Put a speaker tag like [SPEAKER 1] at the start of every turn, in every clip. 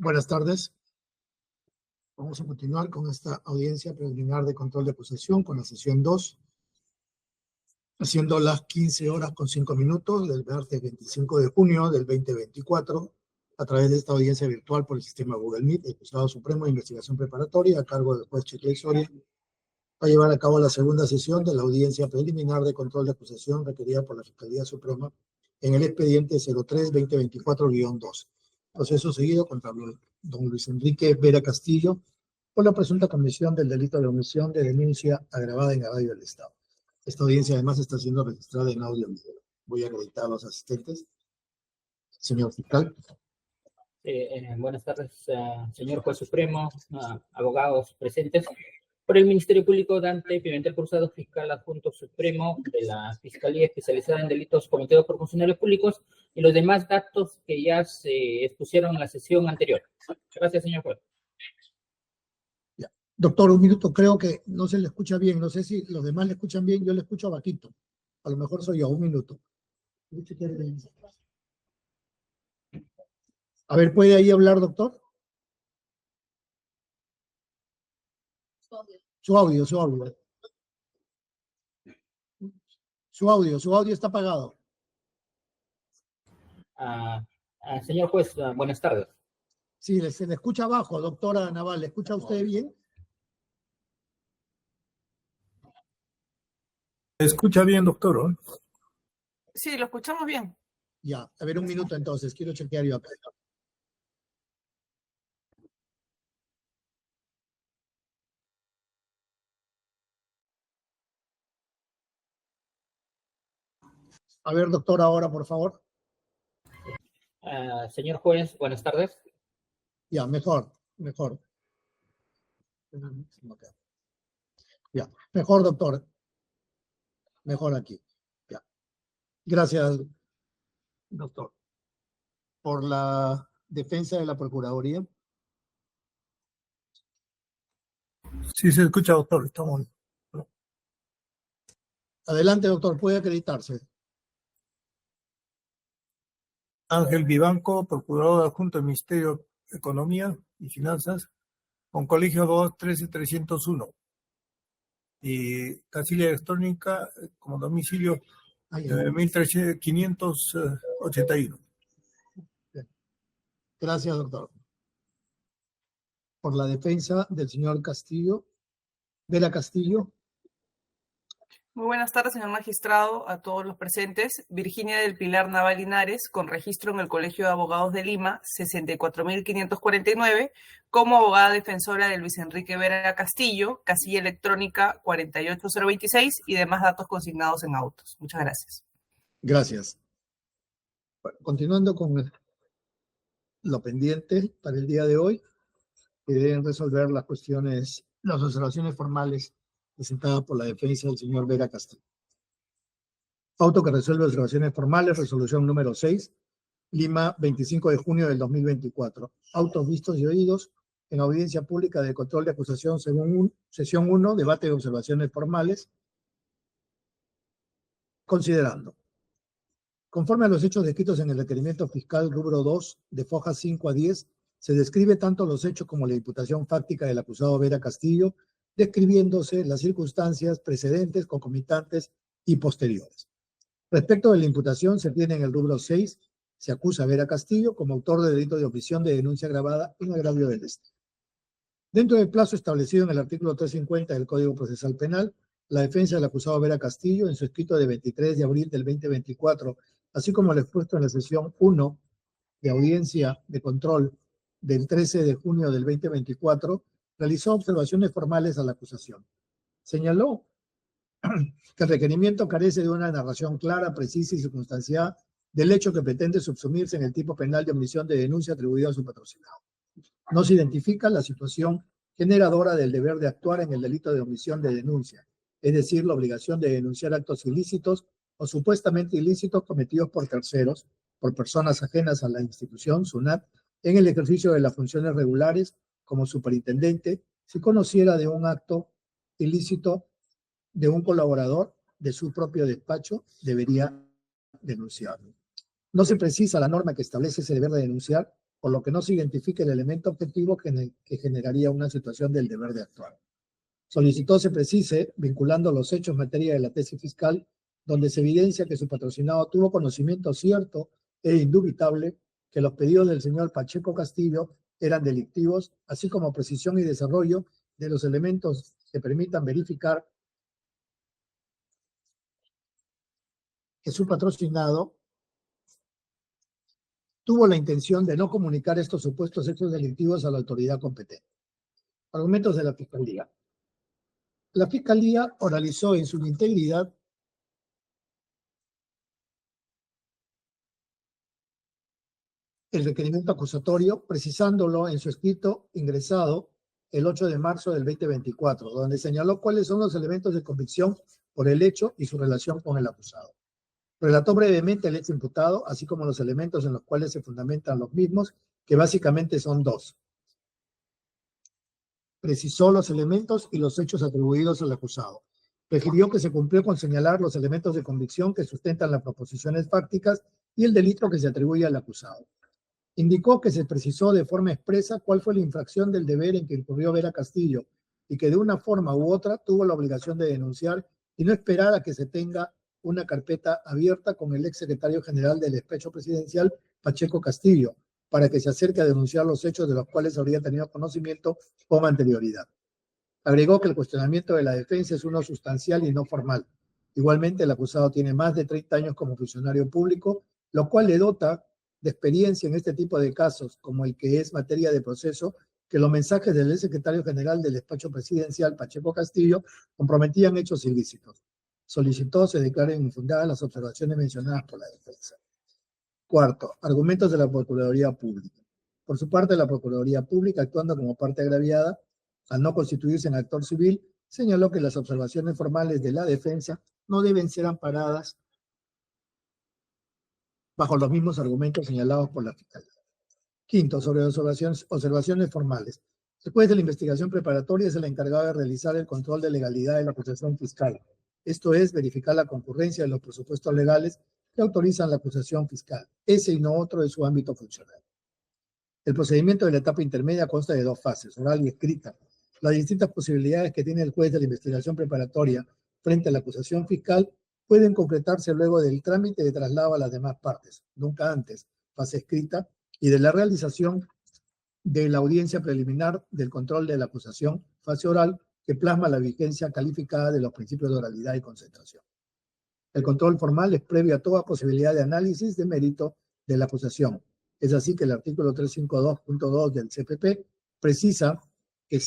[SPEAKER 1] Buenas tardes. Vamos a continuar con esta audiencia preliminar de control de acusación con la sesión 2, haciendo las 15:05 del martes 25 de junio del 2024, a través de esta audiencia virtual por el sistema Google Meet, el Juzgado Supremo de Investigación Preparatoria, a cargo del juez Chicley Soria, va a llevar a cabo la segunda sesión de la audiencia preliminar de control de acusación requerida por la Fiscalía Suprema en el expediente 03-2024-2. Proceso seguido contra don Luis Enrique Vera Castillo por la presunta comisión del delito de omisión de denuncia agravada en agravio del Estado. Esta audiencia además está siendo registrada en audio y video. Voy a acreditar a los asistentes. Señor fiscal.
[SPEAKER 2] Buenas tardes, señor juez supremo, abogados presentes. Por el Ministerio Público, Dante Pimentel Cruzado, fiscal adjunto supremo de la Fiscalía Especializada en Delitos Cometidos por Funcionarios Públicos, y los demás datos que ya se expusieron en la sesión anterior. Gracias, señor juez.
[SPEAKER 1] Ya. Doctor, un minuto, creo que no se le escucha bien. No sé si los demás le escuchan bien, yo le escucho bajito. A lo mejor soy yo, un minuto. A ver, ¿puede ahí hablar, doctor? Su audio. Su audio está apagado.
[SPEAKER 2] Señor juez, buenas tardes.
[SPEAKER 1] Sí, se le escucha bajo, doctora Naval. ¿Le escucha usted bien?
[SPEAKER 3] ¿Se escucha bien, doctor?
[SPEAKER 4] Sí, lo escuchamos bien.
[SPEAKER 1] Ya, a ver, un minuto entonces. Quiero chequear yo acá. A ver, doctor, ahora, por favor.
[SPEAKER 2] Señor juez, buenas tardes.
[SPEAKER 1] Ya, mejor. Ya, mejor, doctor. Mejor aquí. Ya. Gracias, doctor. Por la defensa de la Procuraduría.
[SPEAKER 3] Sí, se escucha, doctor. Estamos.
[SPEAKER 1] Adelante, doctor, puede acreditarse.
[SPEAKER 3] Ángel Vivanco, procurador adjunto del Ministerio de Economía y Finanzas, con colegio 2-13-301. Y casilla electrónica como domicilio 581.
[SPEAKER 1] Gracias, doctor. Por la defensa del señor Castillo, Vera Castillo.
[SPEAKER 4] Muy buenas tardes, señor magistrado, a todos los presentes. Virginia del Pilar Naval Linares, con registro en el Colegio de Abogados de Lima, 64.549, como abogada defensora de Luis Enrique Vera Castillo, casilla electrónica 48026 y demás datos consignados en autos. Muchas gracias.
[SPEAKER 1] Gracias. Bueno, continuando con lo pendiente para el día de hoy, que deben resolver las cuestiones, las observaciones formales presentadas por la defensa del señor Vera Castillo. Auto que resuelve observaciones formales, resolución número 6, Lima, 25 de junio del 2024. Autos vistos y oídos en audiencia pública de control de acusación según sesión 1, debate de observaciones formales, considerando. Conforme a los hechos descritos en el requerimiento fiscal rubro 2, de fojas 5 a 10, se describe tanto los hechos como la imputación fáctica del acusado Vera Castillo, describiéndose las circunstancias precedentes, concomitantes y posteriores. Respecto de la imputación, se tiene en el rubro 6, se acusa a Vera Castillo como autor de delito de omisión de denuncia agravada en agravio del Estado. Dentro del plazo establecido en el artículo 350 del Código Procesal Penal, la defensa del acusado Vera Castillo, en su escrito de 23 de abril del 2024, así como lo expuesto en la sesión 1 de audiencia de control del 13 de junio del 2024, realizó observaciones formales a la acusación. Señaló que el requerimiento carece de una narración clara, precisa y circunstanciada del hecho que pretende subsumirse en el tipo penal de omisión de denuncia atribuido a su patrocinado. No se identifica la situación generadora del deber de actuar en el delito de omisión de denuncia, es decir, la obligación de denunciar actos ilícitos o supuestamente ilícitos cometidos por terceros, por personas ajenas a la institución, SUNAT, en el ejercicio de las funciones regulares como superintendente, si conociera de un acto ilícito de un colaborador de su propio despacho, debería denunciarlo. No se precisa la norma que establece ese deber de denunciar, por lo que no se identifica el elemento objetivo que generaría una situación del deber de actuar. Solicitó se precise, vinculando los hechos en materia de la tesis fiscal, donde se evidencia que su patrocinado tuvo conocimiento cierto e indubitable que los pedidos del señor Pacheco Castillo eran delictivos, así como precisión y desarrollo de los elementos que permitan verificar que su patrocinado tuvo la intención de no comunicar estos supuestos hechos delictivos a la autoridad competente. Argumentos de la Fiscalía. La Fiscalía oralizó en su integridad el requerimiento acusatorio, precisándolo en su escrito ingresado el 8 de marzo del 2024, donde señaló cuáles son los elementos de convicción por el hecho y su relación con el acusado. Relató brevemente el hecho imputado, así como los elementos en los cuales se fundamentan los mismos, que básicamente son dos. Precisó los elementos y los hechos atribuidos al acusado. Refirió que se cumplió con señalar los elementos de convicción que sustentan las proposiciones fácticas y el delito que se atribuye al acusado. Indicó que se precisó de forma expresa cuál fue la infracción del deber en que incurrió Vera Castillo y que de una forma u otra tuvo la obligación de denunciar y no esperar a que se tenga una carpeta abierta con el exsecretario general del despacho presidencial, Pacheco Castillo, para que se acerque a denunciar los hechos de los cuales habría tenido conocimiento con anterioridad. Agregó que el cuestionamiento de la defensa es uno sustancial y no formal. Igualmente, el acusado tiene más de 30 años como funcionario público, lo cual le dota de experiencia en este tipo de casos, como el que es materia de proceso, que los mensajes del secretario general del despacho presidencial, Pacheco Castillo, comprometían hechos ilícitos. Solicitó se declaren infundadas las observaciones mencionadas por la defensa. Cuarto, argumentos de la Procuraduría Pública. Por su parte, la Procuraduría Pública, actuando como parte agraviada, al no constituirse en actor civil, señaló que las observaciones formales de la defensa no deben ser amparadas bajo los mismos argumentos señalados por la Fiscalía. Quinto, sobre observaciones formales. Después de la investigación preparatoria, es el encargado de realizar el control de legalidad de la acusación fiscal. Esto es, verificar la concurrencia de los presupuestos legales que autorizan la acusación fiscal. Ese y no otro es su ámbito funcional. El procedimiento de la etapa intermedia consta de dos fases, oral y escrita. Las distintas posibilidades que tiene el juez de la investigación preparatoria frente a la acusación fiscal pueden concretarse luego del trámite de traslado a las demás partes, nunca antes, fase escrita, y de la realización de la audiencia preliminar del control de la acusación, fase oral, que plasma la vigencia calificada de los principios de oralidad y concentración. El control formal es previo a toda posibilidad de análisis de mérito de la acusación. Es así que el artículo 352.2 del CPP precisa que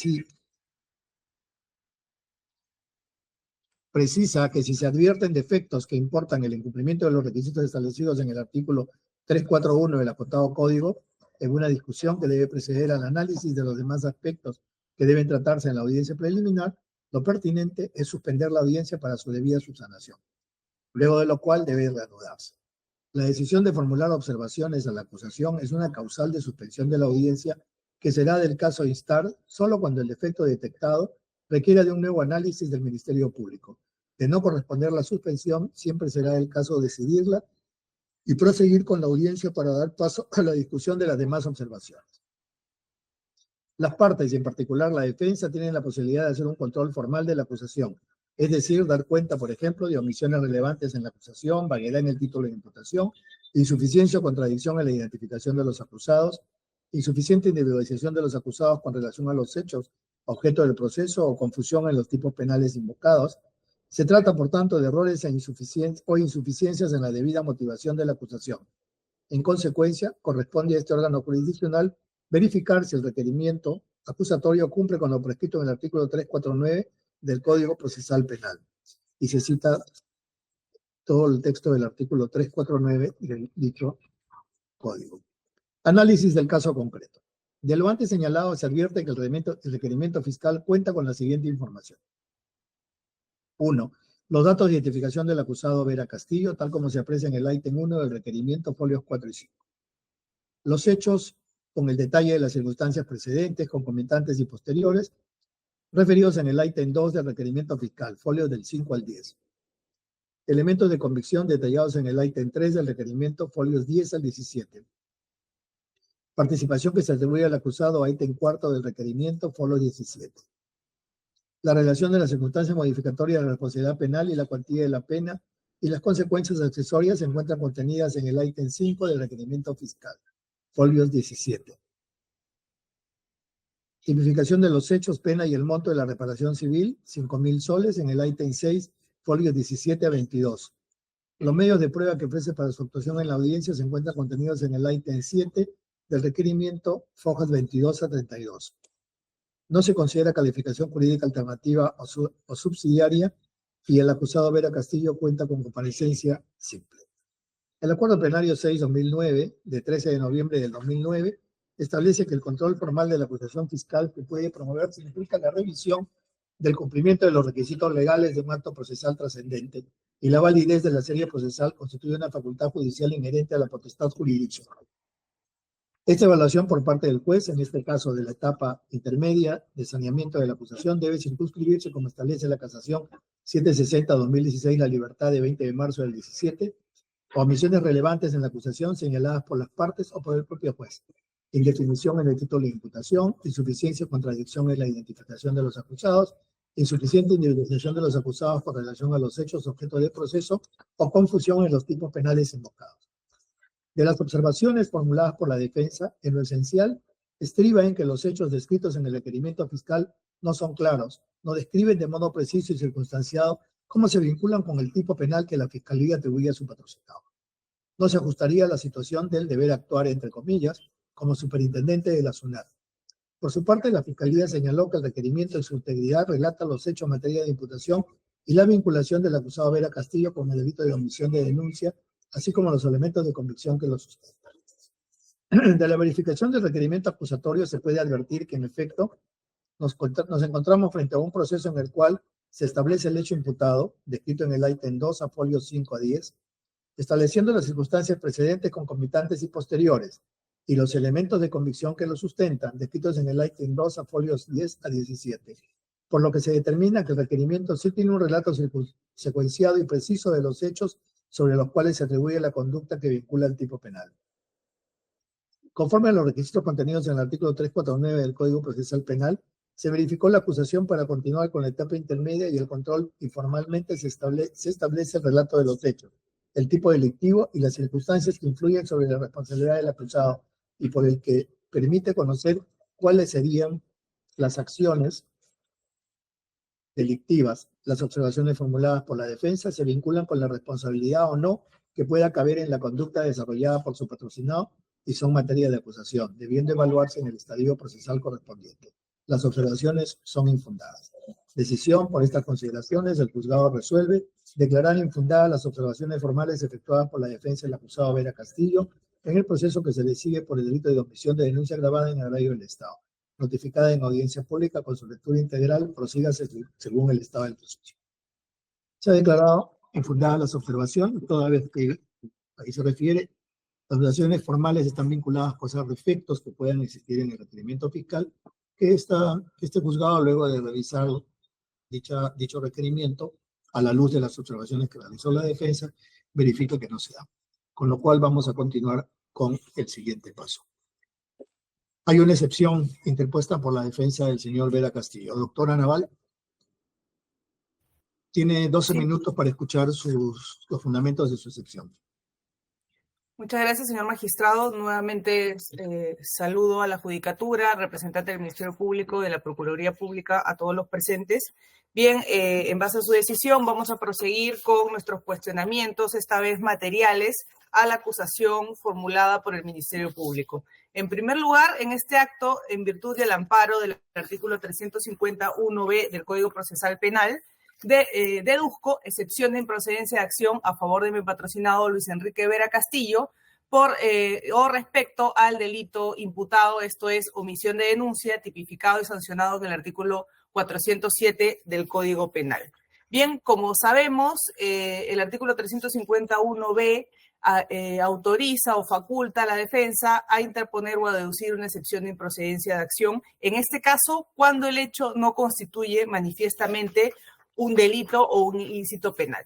[SPEAKER 1] si se advierten defectos que importan el incumplimiento de los requisitos establecidos en el artículo 341 del acotado código, en una discusión que debe preceder al análisis de los demás aspectos que deben tratarse en la audiencia preliminar, lo pertinente es suspender la audiencia para su debida subsanación, luego de lo cual debe reanudarse. La decisión de formular observaciones a la acusación es una causal de suspensión de la audiencia que será del caso instar solo cuando el defecto detectado requiera de un nuevo análisis del Ministerio Público. De no corresponder la suspensión, siempre será el caso decidirla y proseguir con la audiencia para dar paso a la discusión de las demás observaciones. Las partes, y en particular la defensa, tienen la posibilidad de hacer un control formal de la acusación, es decir, dar cuenta, por ejemplo, de omisiones relevantes en la acusación, vaguedad en el título de imputación, insuficiencia o contradicción en la identificación de los acusados, insuficiente individualización de los acusados con relación a los hechos objeto del proceso o confusión en los tipos penales invocados. Se trata, por tanto, de errores e insuficiencias en la debida motivación de la acusación. En consecuencia, corresponde a este órgano jurisdiccional verificar si el requerimiento acusatorio cumple con lo prescrito en el artículo 349 del Código Procesal Penal. Y se cita todo el texto del artículo 349 del dicho código. Análisis del caso concreto. De lo antes señalado, se advierte que el requerimiento fiscal cuenta con la siguiente información. 1. Los datos de identificación del acusado Vera Castillo, tal como se aprecia en el ítem 1 del requerimiento, folios 4 y 5. Los hechos, con el detalle de las circunstancias precedentes, concomitantes y posteriores, referidos en el ítem 2 del requerimiento fiscal, folios del 5 al 10. Elementos de convicción detallados en el ítem 3 del requerimiento, folios 10 al 17. Participación que se atribuye al acusado a ítem cuarto del requerimiento, folio 17. La relación de las circunstancias modificatorias de la responsabilidad penal y la cuantía de la pena y las consecuencias accesorias se encuentran contenidas en el ítem 5 del requerimiento fiscal, folios 17. Tipificación de los hechos, pena y el monto de la reparación civil, 5.000 soles en el ítem 6, folios 17 a 22. Los medios de prueba que ofrece para su actuación en la audiencia se encuentran contenidos en el ítem 7 del requerimiento, fojas 22 a 32. No se considera calificación jurídica alternativa o subsidiaria y el acusado Vera Castillo cuenta con comparecencia simple. El Acuerdo Plenario 6-2009, de 13 de noviembre del 2009, establece que el control formal de la acusación fiscal que puede promoverse implica la revisión del cumplimiento de los requisitos legales de un acto procesal trascendente y la validez de la serie procesal constituye una facultad judicial inherente a la potestad jurisdiccional. Esta evaluación por parte del juez, en este caso de la etapa intermedia de saneamiento de la acusación, debe circunscribirse como establece la casación 760-2016, la libertad de 20 de marzo del 17, o omisiones relevantes en la acusación señaladas por las partes o por el propio juez, indefinición en el título de imputación, insuficiencia o contradicción en la identificación de los acusados, insuficiente individualización de los acusados con relación a los hechos objeto del proceso o confusión en los tipos penales invocados. De las observaciones formuladas por la defensa, en lo esencial, estriba en que los hechos descritos en el requerimiento fiscal no son claros, no describen de modo preciso y circunstanciado cómo se vinculan con el tipo penal que la Fiscalía atribuye a su patrocinado. No se ajustaría a la situación del deber actuar, entre comillas, como superintendente de la SUNAT. Por su parte, la Fiscalía señaló que el requerimiento en su integridad relata los hechos en materia de imputación y la vinculación del acusado Vera Castillo con el delito de omisión de denuncia, así como los elementos de convicción que lo sustentan. De la verificación del requerimiento acusatorio se puede advertir que, en efecto, nos encontramos frente a un proceso en el cual se establece el hecho imputado, descrito en el ítem 2 a folios 5 a 10, estableciendo las circunstancias precedentes, concomitantes y posteriores, y los elementos de convicción que lo sustentan, descritos en el ítem 2 a folios 10 a 17, por lo que se determina que el requerimiento sí tiene un relato secuenciado y preciso de los hechos sobre los cuales se atribuye la conducta que vincula al tipo penal. Conforme a los requisitos contenidos en el artículo 349 del Código Procesal Penal, se verificó la acusación para continuar con la etapa intermedia y el control, y formalmente se establece el relato de los hechos, el tipo delictivo y las circunstancias que influyen sobre la responsabilidad del acusado y por el que permite conocer cuáles serían las acciones delictivas. Las observaciones formuladas por la defensa se vinculan con la responsabilidad o no que pueda caber en la conducta desarrollada por su patrocinado y son materia de acusación, debiendo evaluarse en el estadio procesal correspondiente. Las observaciones son infundadas. Decisión: por estas consideraciones, el juzgado resuelve declarar infundadas las observaciones formales efectuadas por la defensa del acusado Vera Castillo en el proceso que se le sigue por el delito de omisión de denuncia agravada en agravio del Estado, notificada en audiencia pública con su lectura integral, prosígase según el estado del proceso. Se ha declarado infundadas las observaciones, toda vez que ahí se refiere, las observaciones formales están vinculadas pues, a efectos que puedan existir en el requerimiento fiscal, que este juzgado, luego de revisar dicho requerimiento, a la luz de las observaciones que realizó la defensa, verifica que no se da. Con lo cual vamos a continuar con el siguiente paso. Hay una excepción interpuesta por la defensa del señor Vera Castillo. Doctora Naval, tiene 12 minutos para escuchar los fundamentos de su excepción.
[SPEAKER 4] Muchas gracias, señor magistrado. Nuevamente saludo a la Judicatura, representante del Ministerio Público, de la Procuraduría Pública, a todos los presentes. Bien, en base a su decisión vamos a proseguir con nuestros cuestionamientos, esta vez materiales, a la acusación formulada por el Ministerio Público. En primer lugar, en este acto, en virtud del amparo del artículo 351b del Código Procesal Penal, deduzco excepción de improcedencia de acción a favor de mi patrocinado Luis Enrique Vera Castillo o respecto al delito imputado, esto es omisión de denuncia, tipificado y sancionado en el artículo 407 del Código Penal. Bien, como sabemos, el artículo 351b autoriza o faculta a la defensa a interponer o a deducir una excepción de improcedencia de acción, en este caso, cuando el hecho no constituye manifiestamente un delito o un ilícito penal.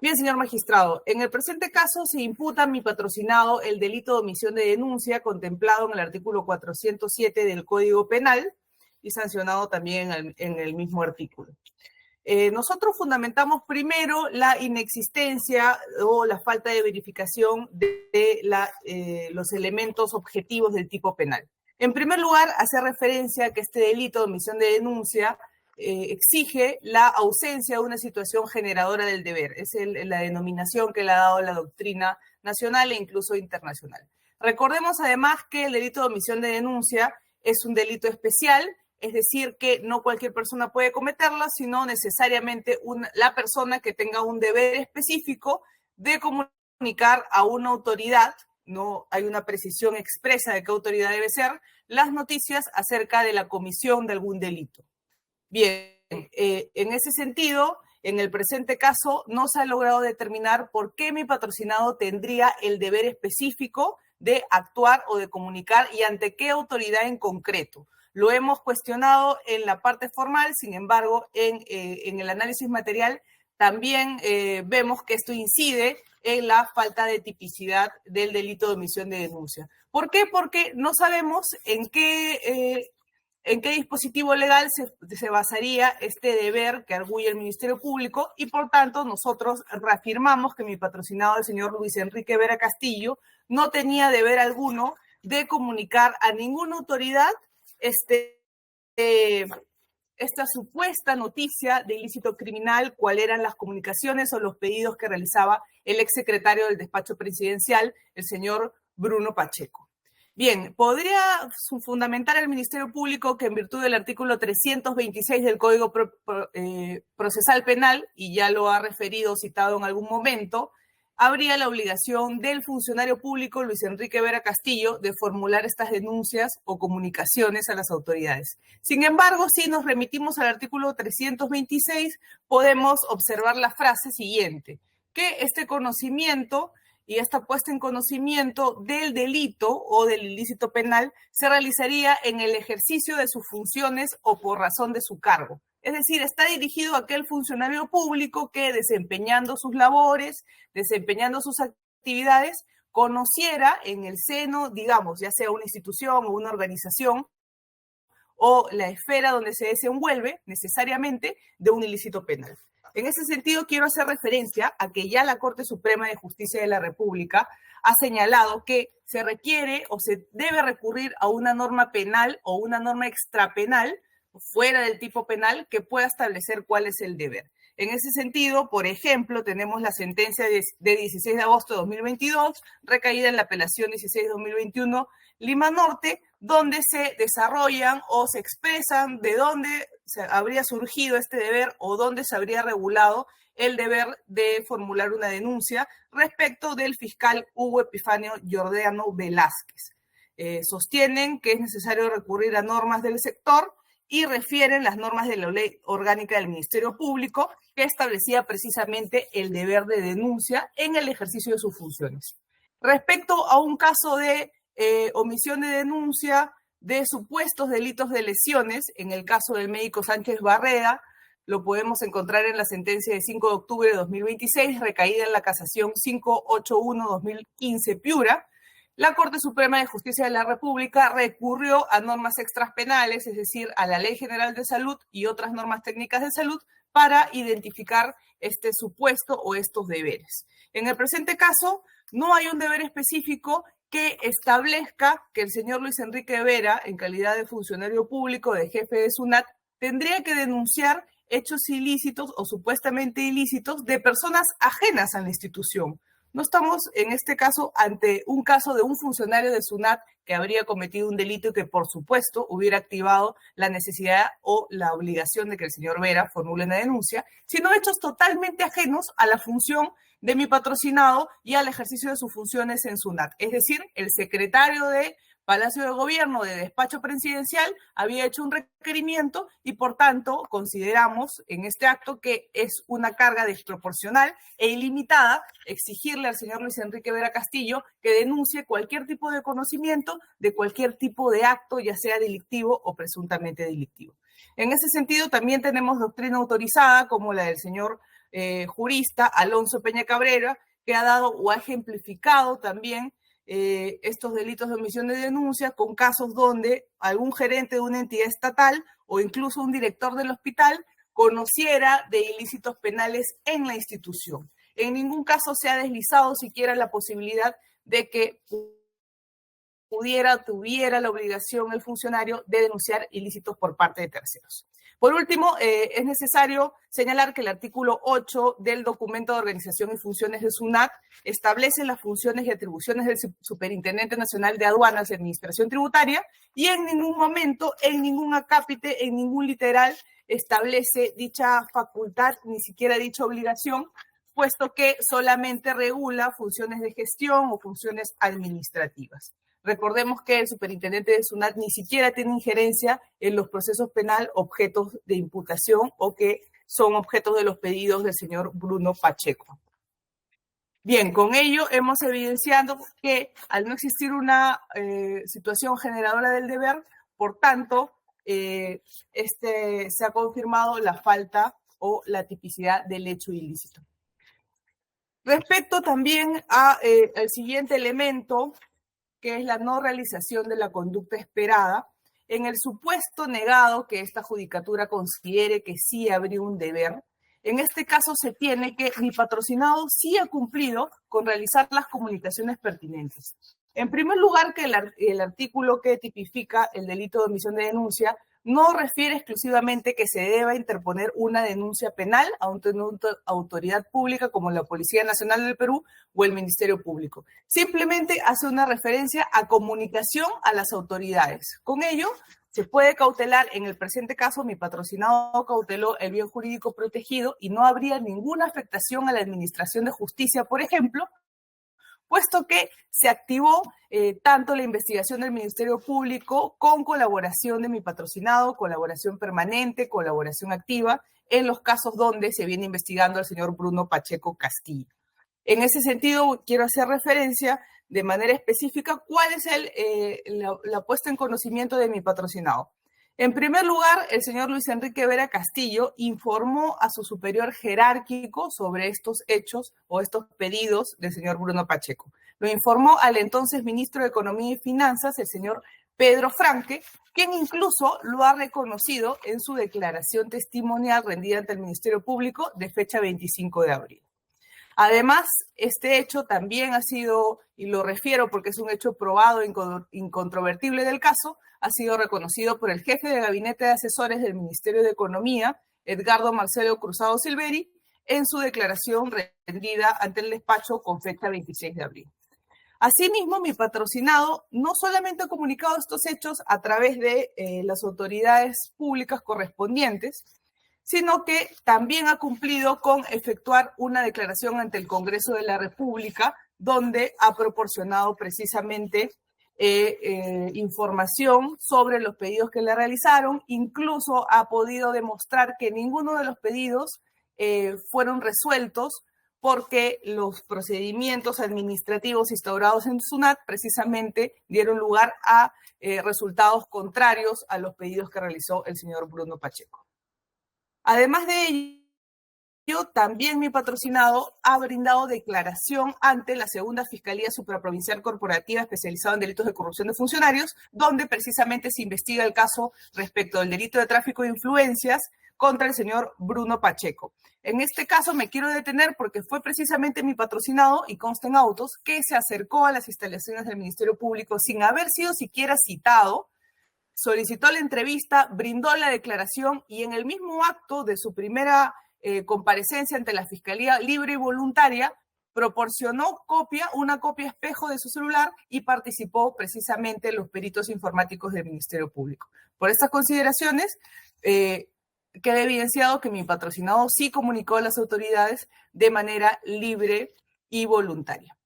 [SPEAKER 4] Bien, señor magistrado, en el presente caso se imputa a mi patrocinado el delito de omisión de denuncia contemplado en el artículo 407 del Código Penal y sancionado también en el mismo artículo. Nosotros fundamentamos primero la inexistencia o la falta de verificación de los elementos objetivos del tipo penal. En primer lugar, hace referencia a que este delito de omisión de denuncia exige la ausencia de una situación generadora del deber. Es la denominación que le ha dado la doctrina nacional e incluso internacional. Recordemos además que el delito de omisión de denuncia es un delito especial, es decir, que no cualquier persona puede cometerla, sino necesariamente la persona que tenga un deber específico de comunicar a una autoridad, no hay una precisión expresa de qué autoridad debe ser, las noticias acerca de la comisión de algún delito. Bien, en ese sentido, en el presente caso, no se ha logrado determinar por qué mi patrocinado tendría el deber específico de actuar o de comunicar y ante qué autoridad en concreto. Lo hemos cuestionado en la parte formal, sin embargo, en el análisis material también vemos que esto incide en la falta de tipicidad del delito de omisión de denuncia. ¿Por qué? Porque no sabemos en qué dispositivo legal se basaría este deber que arguye el Ministerio Público y, por tanto, nosotros reafirmamos que mi patrocinado, el señor Luis Enrique Vera Castillo, no tenía deber alguno de comunicar a ninguna autoridad esta supuesta noticia de ilícito criminal, cuáles eran las comunicaciones o los pedidos que realizaba el exsecretario del despacho presidencial, el señor Bruno Pacheco. Bien, podría fundamentar el Ministerio Público que en virtud del artículo 326 del Código Procesal Penal, y ya lo ha referido o citado en algún momento, habría la obligación del funcionario público Luis Enrique Vera Castillo de formular estas denuncias o comunicaciones a las autoridades. Sin embargo, si nos remitimos al artículo 326, podemos observar la frase siguiente, que este conocimiento y esta puesta en conocimiento del delito o del ilícito penal se realizaría en el ejercicio de sus funciones o por razón de su cargo. Es decir, está dirigido a aquel funcionario público que desempeñando sus labores, desempeñando sus actividades, conociera en el seno, digamos, ya sea una institución o una organización o la esfera donde se desenvuelve necesariamente de un ilícito penal. En ese sentido, quiero hacer referencia a que ya la Corte Suprema de Justicia de la República ha señalado que se requiere o se debe recurrir a una norma penal o una norma extrapenal fuera del tipo penal que pueda establecer cuál es el deber. En ese sentido, por ejemplo, tenemos la sentencia de 16 de agosto de 2022, recaída en la apelación 16-2021 Lima Norte, donde se desarrollan o se expresan de dónde habría surgido este deber o dónde se habría regulado el deber de formular una denuncia respecto del fiscal Hugo Epifanio Giordano Velázquez. Sostienen que es necesario recurrir a normas del sector y refieren las normas de la Ley Orgánica del Ministerio Público que establecía precisamente el deber de denuncia en el ejercicio de sus funciones. Respecto a un caso de omisión de denuncia de supuestos delitos de lesiones, en el caso del médico Sánchez Barreda, lo podemos encontrar en la sentencia de 5 de octubre de 2026, recaída en la casación 581-2015 Piura. La Corte Suprema de Justicia de la República recurrió a normas extrapenales, es decir, a la Ley General de Salud y otras normas técnicas de salud para identificar este supuesto o estos deberes. En el presente caso, no hay un deber específico que establezca que el señor Luis Enrique Vera, en calidad de funcionario público, de jefe de SUNAT, tendría que denunciar hechos ilícitos o supuestamente ilícitos de personas ajenas a la institución. No estamos, en este caso, ante un caso de un funcionario de SUNAT que habría cometido un delito y que, por supuesto, hubiera activado la necesidad o la obligación de que el señor Vera formule una denuncia, sino hechos totalmente ajenos a la función de mi patrocinado y al ejercicio de sus funciones en SUNAT. Es decir, el secretario de Palacio de Gobierno de Despacho Presidencial había hecho un requerimiento y, por tanto, consideramos en este acto que es una carga desproporcional e ilimitada exigirle al señor Luis Enrique Vera Castillo que denuncie cualquier tipo de conocimiento de cualquier tipo de acto, ya sea delictivo o presuntamente delictivo. En ese sentido, también tenemos doctrina autorizada como la del señor jurista, Alonso Peña Cabrera, que ha dado o ha ejemplificado también estos delitos de omisión de denuncia con casos donde algún gerente de una entidad estatal o incluso un director del hospital conociera de ilícitos penales en la institución. En ningún caso se ha deslizado siquiera la posibilidad de que tuviera la obligación el funcionario de denunciar ilícitos por parte de terceros. Por último, es necesario señalar que el artículo 8 del documento de organización y funciones de SUNAT establece las funciones y atribuciones del Superintendente Nacional de Aduanas y Administración Tributaria y en ningún momento, en ningún acápite, en ningún literal establece dicha facultad, ni siquiera dicha obligación, puesto que solamente regula funciones de gestión o funciones administrativas. Recordemos que el superintendente de SUNAT ni siquiera tiene injerencia en los procesos penal objetos de imputación o que son objetos de los pedidos del señor Bruno Pacheco. Bien, con ello hemos evidenciado que al no existir una situación generadora del deber, por tanto, se ha confirmado la falta o la tipicidad del hecho ilícito. Respecto también al siguiente elemento, que es la no realización de la conducta esperada, en el supuesto negado que esta judicatura considere que sí habría un deber, en este caso se tiene que mi patrocinado sí ha cumplido con realizar las comunicaciones pertinentes. En primer lugar, que el artículo que tipifica el delito de omisión de denuncia no refiere exclusivamente que se deba interponer una denuncia penal a una autoridad pública como la Policía Nacional del Perú o el Ministerio Público. Simplemente hace una referencia a comunicación a las autoridades. Con ello, se puede cautelar, en el presente caso, mi patrocinado cauteló el bien jurídico protegido y no habría ninguna afectación a la administración de justicia, por ejemplo, puesto que se activó tanto la investigación del Ministerio Público con colaboración de mi patrocinado, colaboración permanente, colaboración activa, en los casos donde se viene investigando al señor Bruno Pacheco Castillo. En ese sentido, quiero hacer referencia de manera específica cuál es la puesta en conocimiento de mi patrocinado. En primer lugar, el señor Luis Enrique Vera Castillo informó a su superior jerárquico sobre estos hechos o estos pedidos del señor Bruno Pacheco. Lo informó al entonces ministro de Economía y Finanzas, el señor Pedro Franque, quien incluso lo ha reconocido en su declaración testimonial rendida ante el Ministerio Público de fecha 25 de abril. Además, este hecho también ha sido, y lo refiero porque es un hecho probado e incontrovertible del caso, ha sido reconocido por el jefe de gabinete de asesores del Ministerio de Economía, Edgardo Marcelo Cruzado Silveri, en su declaración rendida ante el despacho con fecha 26 de abril. Asimismo, mi patrocinado no solamente ha comunicado estos hechos a través de las autoridades públicas correspondientes, sino que también ha cumplido con efectuar una declaración ante el Congreso de la República, donde ha proporcionado precisamente información sobre los pedidos que le realizaron, incluso ha podido demostrar que ninguno de los pedidos fueron resueltos porque los procedimientos administrativos instaurados en SUNAT precisamente dieron lugar a resultados contrarios a los pedidos que realizó el señor Bruno Pacheco. Además de ello, también mi patrocinado ha brindado declaración ante la segunda Fiscalía Supraprovincial Corporativa especializada en delitos de corrupción de funcionarios, donde precisamente se investiga el caso respecto del delito de tráfico de influencias contra el señor Bruno Pacheco. En este caso me quiero detener porque fue precisamente mi patrocinado, y consta en autos, que se acercó a las instalaciones del Ministerio Público sin haber sido siquiera citado, solicitó la entrevista, brindó la declaración y en el mismo acto de su primera comparecencia ante la Fiscalía Libre y Voluntaria, proporcionó una copia espejo de su celular y participó precisamente en los peritos informáticos del Ministerio Público. Por estas consideraciones, queda evidenciado que mi patrocinado sí comunicó a las autoridades de manera libre y voluntaria.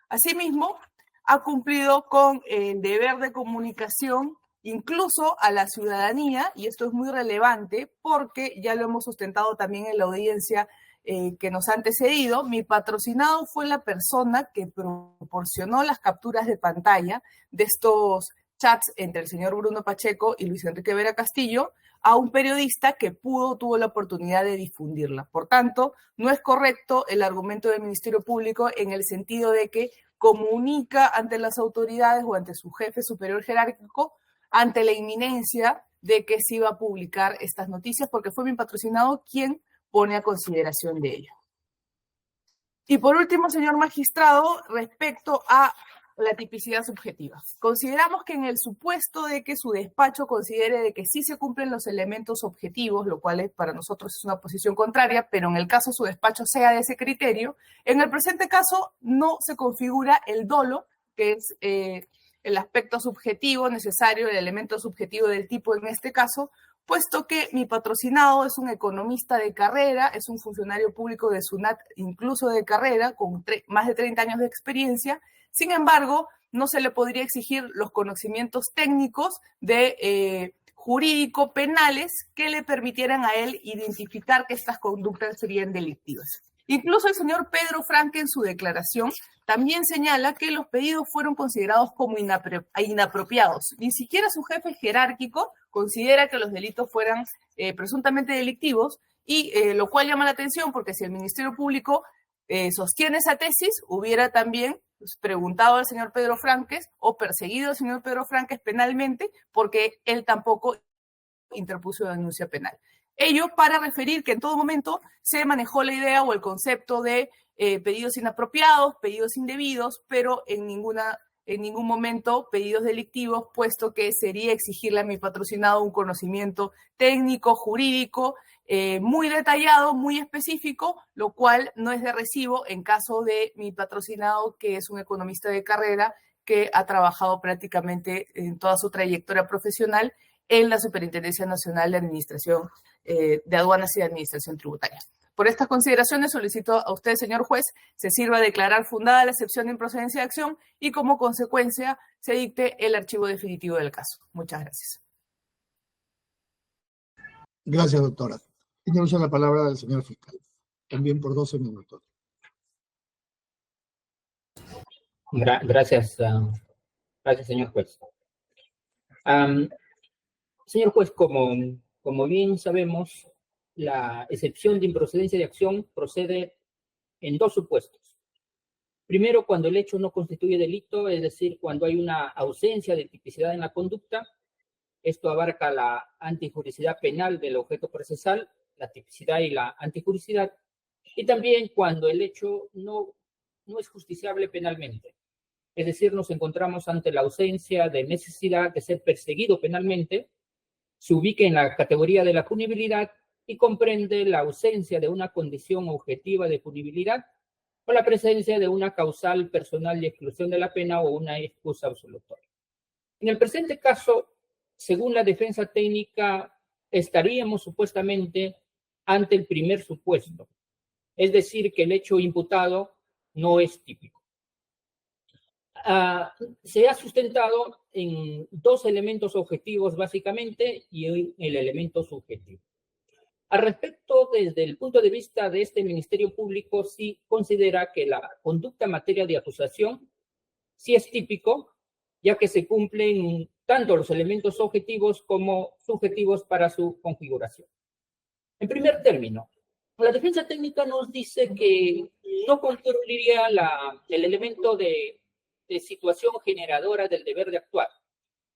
[SPEAKER 4] Asimismo, ha cumplido con el deber de comunicación incluso a la ciudadanía, y esto es muy relevante porque ya lo hemos sustentado también en la audiencia que nos ha antecedido. Mi patrocinado fue la persona que proporcionó las capturas de pantalla de estos chats entre el señor Bruno Pacheco y Luis Enrique Vera Castillo a un periodista que tuvo la oportunidad de difundirla. Por tanto, no es correcto el argumento del Ministerio Público en el sentido de que comunica ante las autoridades o ante su jefe superior jerárquico ante la inminencia de que se iba a publicar estas noticias, porque fue mi patrocinado quien pone a consideración de ello. Y por último, señor magistrado, respecto a la tipicidad subjetiva. Consideramos que en el supuesto de que su despacho considere de que sí se cumplen los elementos objetivos, lo cual para nosotros es una posición contraria, pero en el caso su despacho sea de ese criterio, en el presente caso no se configura el dolo, que es el aspecto subjetivo necesario, el elemento subjetivo del tipo en este caso, puesto que mi patrocinado es un economista de carrera, es un funcionario público de SUNAT, incluso de carrera, con más de 30 años de experiencia. Sin embargo, no se le podría exigir los conocimientos técnicos de jurídico penales que le permitieran a él identificar que estas conductas serían delictivas. Incluso el señor Pedro Franque en su declaración también señala que los pedidos fueron considerados como inapropiados. Ni siquiera su jefe jerárquico considera que los delitos fueran presuntamente delictivos, y lo cual llama la atención porque si el Ministerio Público sostiene esa tesis, hubiera también preguntado al señor Pedro Franques o perseguido al señor Pedro Franques penalmente, porque él tampoco interpuso denuncia penal. Ello para referir que en todo momento se manejó la idea o el concepto de pedidos inapropiados, pedidos indebidos, pero en ningún momento pedidos delictivos, puesto que sería exigirle a mi patrocinado un conocimiento técnico, jurídico, muy detallado, muy específico, lo cual no es de recibo en caso de mi patrocinado, que es un economista de carrera que ha trabajado prácticamente en toda su trayectoria profesional en la Superintendencia Nacional de Administración de Aduanas y de Administración Tributaria. Por estas consideraciones solicito a usted, señor juez, se sirva a declarar fundada la excepción de improcedencia de acción y como consecuencia se dicte el archivo definitivo del caso. Muchas gracias.
[SPEAKER 1] Gracias, doctora. Tiene uso la palabra del señor fiscal, también por 12 minutos.
[SPEAKER 2] Gracias, señor juez. Señor juez, como bien sabemos, la excepción de improcedencia de acción procede en dos supuestos. Primero, cuando el hecho no constituye delito, es decir, cuando hay una ausencia de tipicidad en la conducta. Esto abarca la antijuricidad penal del objeto procesal, la tipicidad y la antijuricidad, y también cuando el hecho no es justiciable penalmente. Es decir, nos encontramos ante la ausencia de necesidad de ser perseguido penalmente, se ubica en la categoría de la punibilidad y comprende la ausencia de una condición objetiva de punibilidad o la presencia de una causal personal de exclusión de la pena o una excusa absolutoria. En el presente caso, según la defensa técnica, estaríamos supuestamente ante el primer supuesto, es decir, que el hecho imputado no es típico. Se ha sustentado en dos elementos objetivos básicamente y en el elemento subjetivo. Al respecto, desde el punto de vista de este Ministerio Público, sí considera que la conducta en materia de acusación sí es típico, ya que se cumplen tanto los elementos objetivos como subjetivos para su configuración. En primer término, la defensa técnica nos dice que no concurriría el elemento de situación generadora del deber de actuar,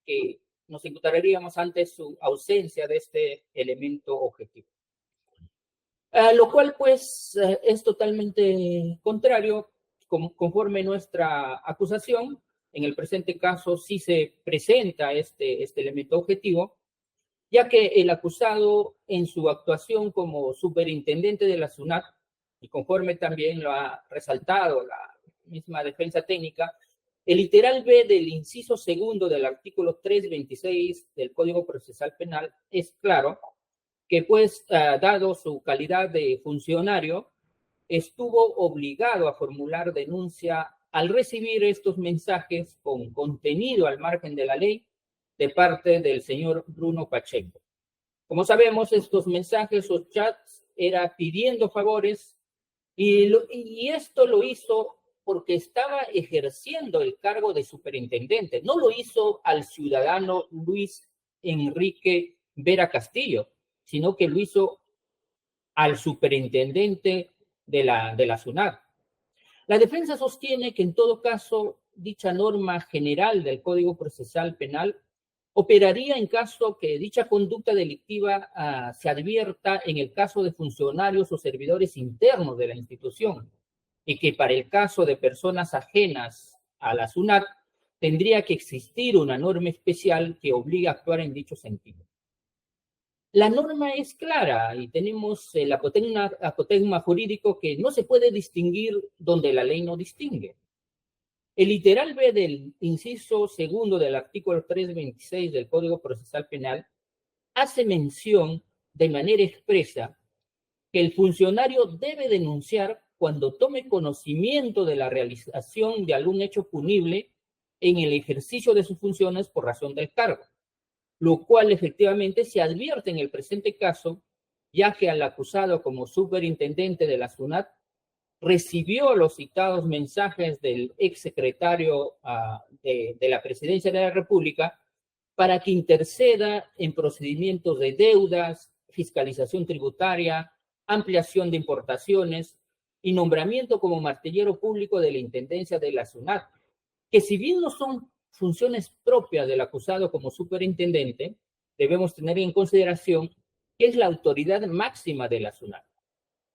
[SPEAKER 2] que nos encontraríamos ante su ausencia de este elemento objetivo. Lo cual, pues, es totalmente contrario, conforme nuestra acusación. En el presente caso sí se presenta este elemento objetivo, ya que el acusado en su actuación como superintendente de la SUNAT, y conforme también lo ha resaltado la misma defensa técnica, el literal B del inciso segundo del artículo 326 del Código Procesal Penal es claro que, pues, dado su calidad de funcionario, estuvo obligado a formular denuncia al recibir estos mensajes con contenido al margen de la ley de parte del señor Bruno Pacheco. Como sabemos, estos mensajes o chats era pidiendo favores y esto lo hizo porque estaba ejerciendo el cargo de superintendente. No lo hizo al ciudadano Luis Enrique Vera Castillo, sino que lo hizo al superintendente de la SUNAT. La defensa sostiene que en todo caso dicha norma general del Código Procesal Penal operaría en caso que dicha conducta delictiva se advierta en el caso de funcionarios o servidores internos de la institución, y que para el caso de personas ajenas a la SUNAT tendría que existir una norma especial que obligue a actuar en dicho sentido. La norma es clara y tenemos el apotegma jurídico que no se puede distinguir donde la ley no distingue. El literal B del inciso segundo del artículo 326 del Código Procesal Penal hace mención de manera expresa que el funcionario debe denunciar cuando tome conocimiento de la realización de algún hecho punible en el ejercicio de sus funciones por razón del cargo, lo cual efectivamente se advierte en el presente caso, ya que al acusado como superintendente de la SUNAT recibió los citados mensajes del exsecretario de la Presidencia de la República para que interceda en procedimientos de deudas, fiscalización tributaria, ampliación de importaciones y nombramiento como martillero público de la Intendencia de la SUNAT, que si bien no son funciones propias del acusado como superintendente, debemos tener en consideración que es la autoridad máxima de la SUNAT.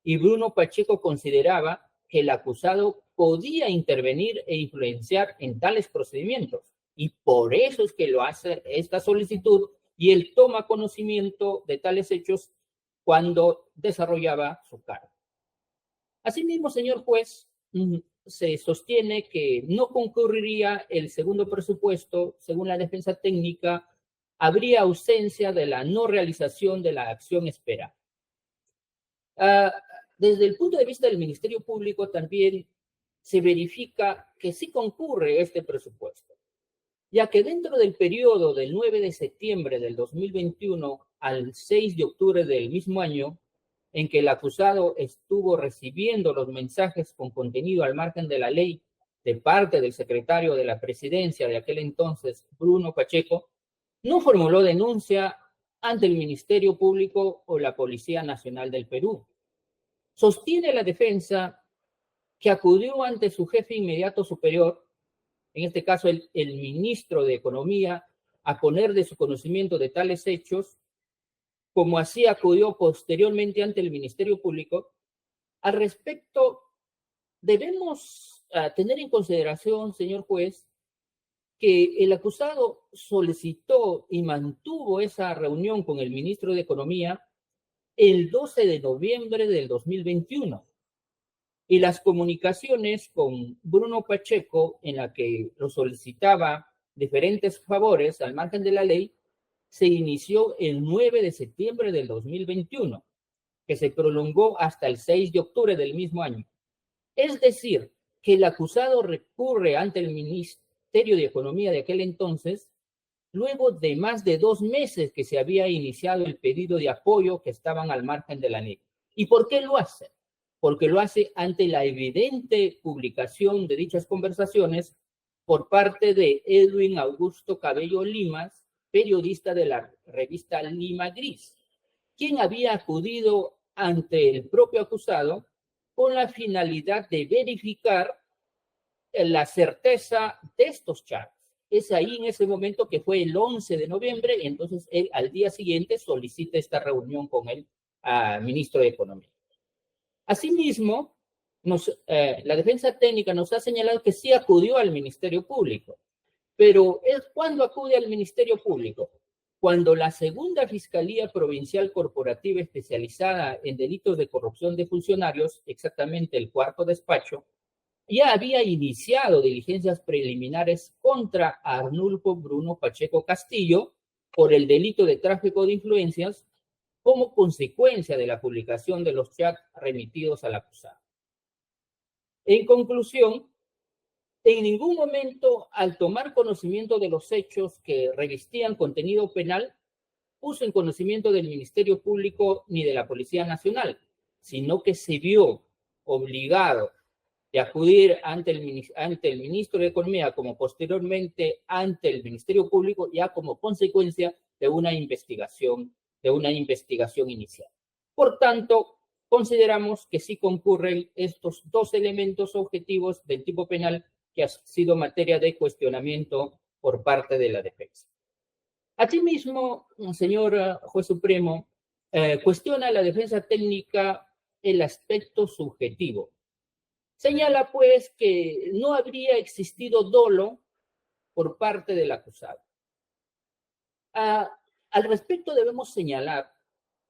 [SPEAKER 2] Y Bruno Pacheco consideraba que el acusado podía intervenir e influenciar en tales procedimientos, y por eso es que lo hace esta solicitud, y él toma conocimiento de tales hechos cuando desarrollaba su cargo. Asimismo, señor juez, se sostiene que no concurriría el segundo presupuesto. Según la defensa técnica, habría ausencia de la no realización de la acción esperada. Desde el punto de vista del Ministerio Público también se verifica que sí concurre este presupuesto, ya que dentro del periodo del 9 de septiembre del 2021 al 6 de octubre del mismo año, en que el acusado estuvo recibiendo los mensajes con contenido al margen de la ley de parte del secretario de la Presidencia de aquel entonces, Bruno Pacheco, no formuló denuncia ante el Ministerio Público o la Policía Nacional del Perú. Sostiene la defensa que acudió ante su jefe inmediato superior, en este caso el ministro de Economía, a poner de su conocimiento de tales hechos, como así acudió posteriormente ante el Ministerio Público. Al respecto, debemos tener en consideración, señor juez, que el acusado solicitó y mantuvo esa reunión con el ministro de Economía el 12 de noviembre del 2021. Y las comunicaciones con Bruno Pacheco, en la que lo solicitaba diferentes favores al margen de la ley, se inició el 9 de septiembre del 2021, que se prolongó hasta el 6 de octubre del mismo año. Es decir, que el acusado recurre ante el Ministerio de Economía de aquel entonces, luego de más de 2 meses que se había iniciado el pedido de apoyo que estaban al margen de la ley. ¿Y por qué lo hace? Porque lo hace ante la evidente publicación de dichas conversaciones por parte de Edwin Augusto Cabello Limas, periodista de la revista Lima Gris, quien había acudido ante el propio acusado con la finalidad de verificar la certeza de estos chats. Es ahí en ese momento que fue el 11 de noviembre, y entonces él al día siguiente solicita esta reunión con el ministro de Economía. Asimismo, la defensa técnica nos ha señalado que sí acudió al Ministerio Público, pero es cuando acude al Ministerio Público, cuando la segunda Fiscalía Provincial Corporativa Especializada en Delitos de Corrupción de Funcionarios, exactamente el cuarto despacho, ya había iniciado diligencias preliminares contra Arnulfo Bruno Pacheco Castillo por el delito de tráfico de influencias como consecuencia de la publicación de los chats remitidos al acusado. En conclusión, en ningún momento, al tomar conocimiento de los hechos que revestían contenido penal, puso en conocimiento del Ministerio Público ni de la Policía Nacional, sino que se vio obligado de acudir ante el ministro de Economía, como posteriormente ante el Ministerio Público, ya como consecuencia de una investigación de una investigación inicial. Por tanto, consideramos que sí concurren estos dos elementos objetivos del tipo penal que ha sido materia de cuestionamiento por parte de la defensa. Asimismo, señor juez supremo, cuestiona la defensa técnica el aspecto subjetivo. Señala, pues, que no habría existido dolo por parte del acusado. Al respecto, debemos señalar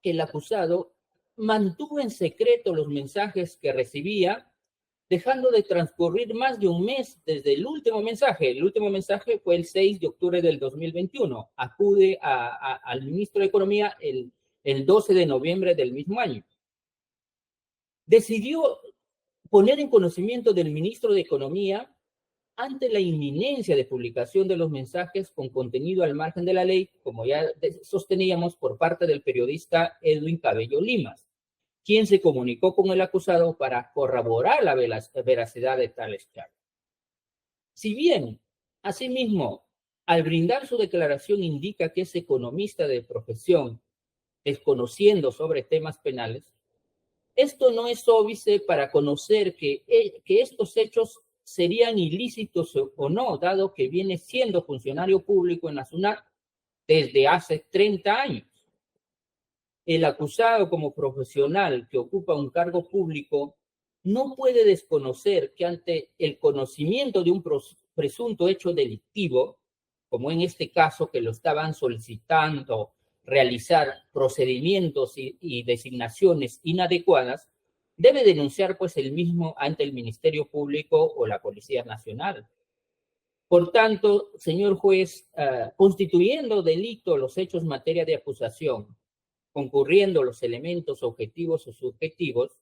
[SPEAKER 2] que el acusado mantuvo en secreto los mensajes que recibía, dejando de transcurrir más de un mes desde el último mensaje. El último mensaje fue el 6 de octubre del 2021. Acude al ministro de Economía el 12 de noviembre del mismo año. Decidió poner en conocimiento del ministro de Economía ante la inminencia de publicación de los mensajes con contenido al margen de la ley, como ya sosteníamos, por parte del periodista Edwin Cabello Limas, quien se comunicó con el acusado para corroborar la veracidad de tales charlas. Si bien, asimismo, al brindar su declaración indica que es economista de profesión, desconociendo sobre temas penales, esto no es óbice para conocer que estos hechos serían ilícitos o no, dado que viene siendo funcionario público en la SUNAT desde hace 30 años. El acusado, como profesional que ocupa un cargo público, no puede desconocer que ante el conocimiento de un presunto hecho delictivo, como en este caso que lo estaban solicitando realizar procedimientos y designaciones inadecuadas, debe denunciar pues el mismo ante el Ministerio Público o la Policía Nacional. Por tanto, señor juez, constituyendo delito los hechos en materia de acusación, concurriendo los elementos objetivos o subjetivos,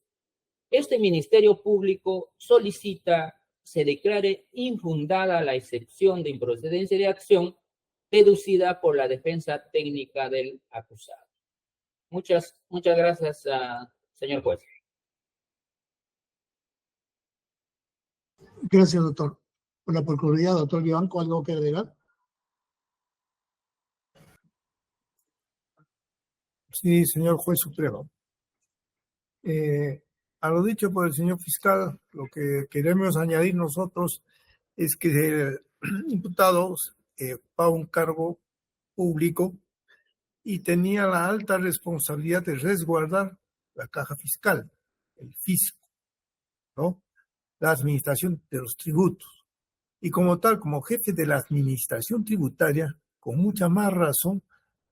[SPEAKER 2] este Ministerio Público solicita se declare infundada la excepción de improcedencia de acción deducida por la defensa técnica del acusado. Muchas gracias, señor juez.
[SPEAKER 1] Gracias, doctor. Por la Procuraduría, doctor Vivanco, ¿algo que agregar?
[SPEAKER 3] Sí, señor juez supremo. A lo dicho por el señor fiscal, lo que queremos añadir nosotros es que el imputado ocupaba un cargo público y tenía la alta responsabilidad de resguardar la caja fiscal, el fisco, ¿no? La administración de los tributos. Y como tal, como jefe de la administración tributaria, con mucha más razón,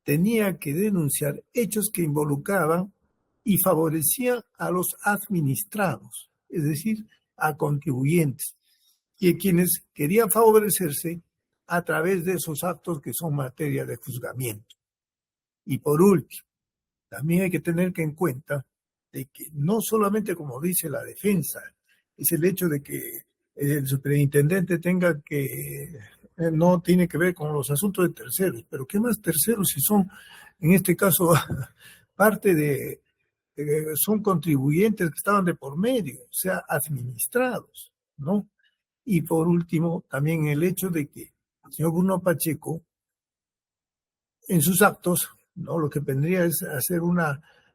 [SPEAKER 3] tenía que denunciar hechos que involucraban y favorecían a los administrados, es decir, a contribuyentes, y a quienes querían favorecerse a través de esos actos que son materia de juzgamiento. Y por último, también hay que tener en cuenta de que no solamente, como dice la defensa, es el hecho de que el superintendente tenga que, no tiene que ver con los asuntos de terceros, pero ¿qué más terceros si son, en este caso, parte de, son contribuyentes que estaban de por medio, o sea, administrados, ¿no? Y por último, también el hecho de que el señor Bruno Pacheco, en sus actos, ¿no? Lo que vendría es hacer un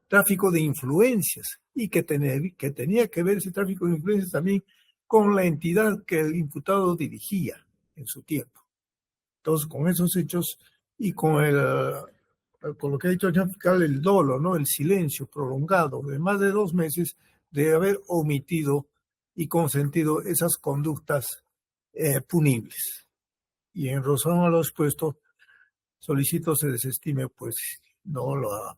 [SPEAKER 3] tráfico de influencias y que tenía que ver ese tráfico de influencias también con la entidad que el imputado dirigía en su tiempo. Entonces, con esos hechos y con lo que ha dicho el señor fiscal, el dolo, ¿no? El silencio prolongado de más de 2 meses de haber omitido y consentido esas conductas punibles. Y en razón a lo expuesto, solicito se desestime, pues, no los